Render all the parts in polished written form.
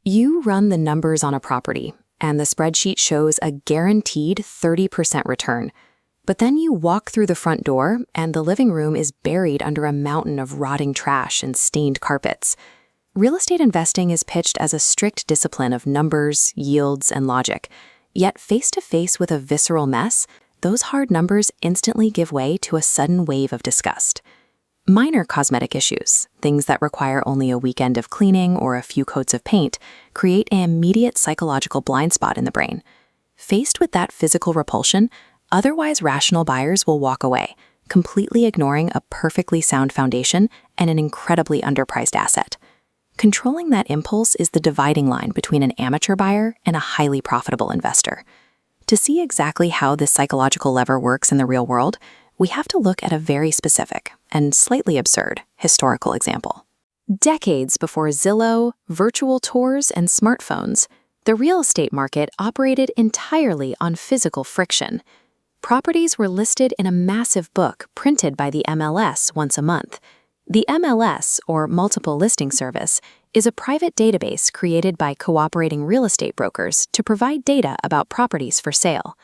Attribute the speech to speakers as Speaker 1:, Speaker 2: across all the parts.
Speaker 1: You run the numbers on a property, and the spreadsheet shows a guaranteed 30% return. But then you walk through the front door, and the living room is buried under a mountain of rotting trash and stained carpets. Real estate investing is pitched as a strict discipline of numbers, yields, and logic. Yet face-to-face with a visceral mess, those hard numbers instantly give way to a sudden wave of disgust. Minor cosmetic issues, things that require only a weekend of cleaning or a few coats of paint, create an immediate psychological blind spot in the brain. Faced with that physical repulsion, otherwise rational buyers will walk away, completely ignoring a perfectly sound foundation and an incredibly underpriced asset. Controlling that impulse is the dividing line between an amateur buyer and a highly profitable investor. To see exactly how this psychological lever works in the real world, we have to look at a very specific and slightly absurd historical example. Decades before Zillow, virtual tours, and smartphones, the real estate market operated entirely on physical friction. Properties were listed in a massive book printed by the MLS once a month. The MLS, or Multiple Listing Service, is a private database created by cooperating real estate brokers to provide data about properties for sale.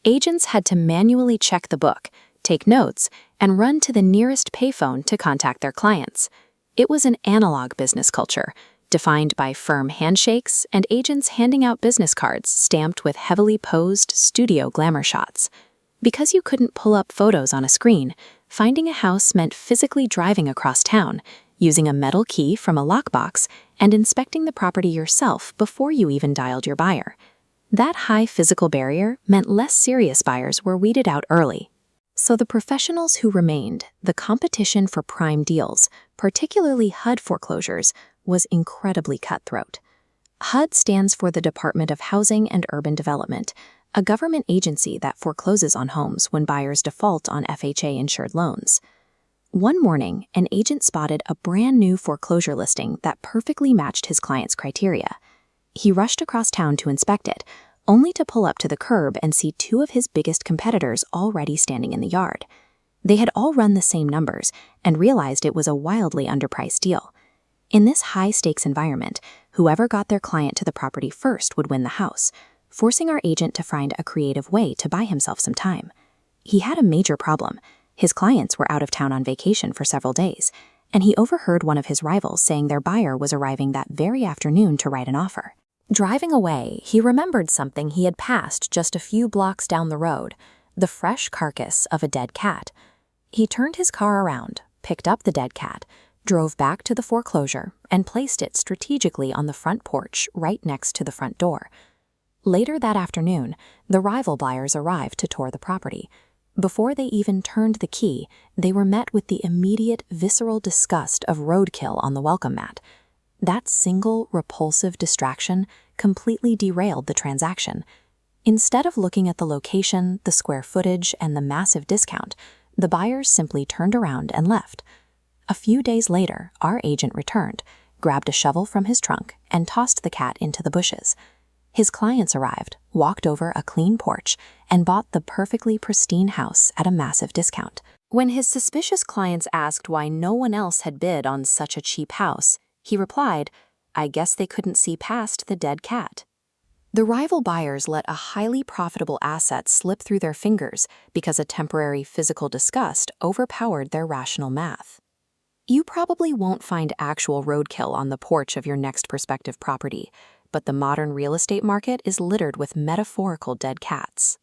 Speaker 1: Agents had to manually check the book, take notes, and run to the nearest payphone to contact their clients. It was an analog business culture, defined by firm handshakes and agents handing out business cards stamped with heavily posed studio glamour shots. Because you couldn't pull up photos on a screen, finding a house meant physically driving across town, using a metal key from a lockbox, and inspecting the property yourself before you even dialed your buyer. That high physical barrier meant less serious buyers were weeded out early. So the professionals who remained, the competition for prime deals, particularly HUD foreclosures, was incredibly cutthroat. HUD stands for the Department of Housing and Urban Development, a government agency that forecloses on homes when buyers default on FHA-insured loans. One morning, an agent spotted a brand new foreclosure listing that perfectly matched his client's criteria. He rushed across town to inspect it, only to pull up to the curb and see two of his biggest competitors already standing in the yard. They had all run the same numbers and realized it was a wildly underpriced deal. In this high-stakes environment, whoever got their client to the property first would win the house, forcing our agent to find a creative way to buy himself some time. He had a major problem. His clients were out of town on vacation for several days, and he overheard one of his rivals saying their buyer was arriving that very afternoon to write an offer. Driving away, he remembered something he had passed just a few blocks down the road, the fresh carcass of a dead cat. He turned his car around, picked up the dead cat, drove back to the foreclosure, and placed it strategically on the front porch right next to the front door. Later that afternoon, the rival buyers arrived to tour the property. Before they even turned the key, they were met with the immediate visceral disgust of roadkill on the welcome mat. That single repulsive distraction completely derailed the transaction. Instead of looking at the location, the square footage, and the massive discount, the buyers simply turned around and left. A few days later, our agent returned, grabbed a shovel from his trunk, and tossed the cat into the bushes. His clients arrived, walked over a clean porch, and bought the perfectly pristine house at a massive discount. When his suspicious clients asked why no one else had bid on such a cheap house, he replied, "I guess they couldn't see past the dead cat." The rival buyers let a highly profitable asset slip through their fingers because a temporary physical disgust overpowered their rational math. You probably won't find actual roadkill on the porch of your next prospective property, but the modern real estate market is littered with metaphorical dead cats.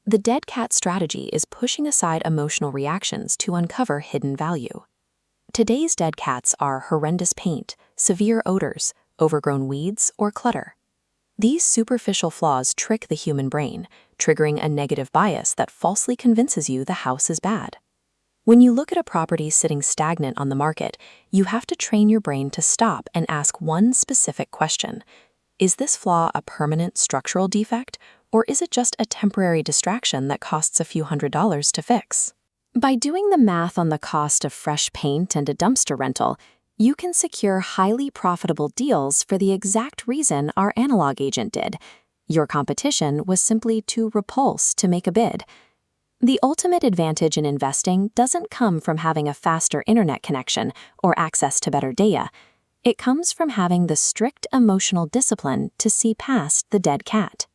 Speaker 1: The dead cat strategy is pushing aside emotional reactions to uncover hidden value. Today's dead cats are horrendous paint, severe odors, overgrown weeds, or clutter. These superficial flaws trick the human brain, triggering a negative bias that falsely convinces you the house is bad. When you look at a property sitting stagnant on the market, you have to train your brain to stop and ask one specific question. Is this flaw a permanent structural defect, or is it just a temporary distraction that costs a few $100s to fix? By doing the math on the cost of fresh paint and a dumpster rental, you can secure highly profitable deals for the exact reason our analog agent did. Your competition was simply too repulsed to make a bid. The ultimate advantage in investing doesn't come from having a faster internet connection or access to better data. It comes from having the strict emotional discipline to see past the dead cat.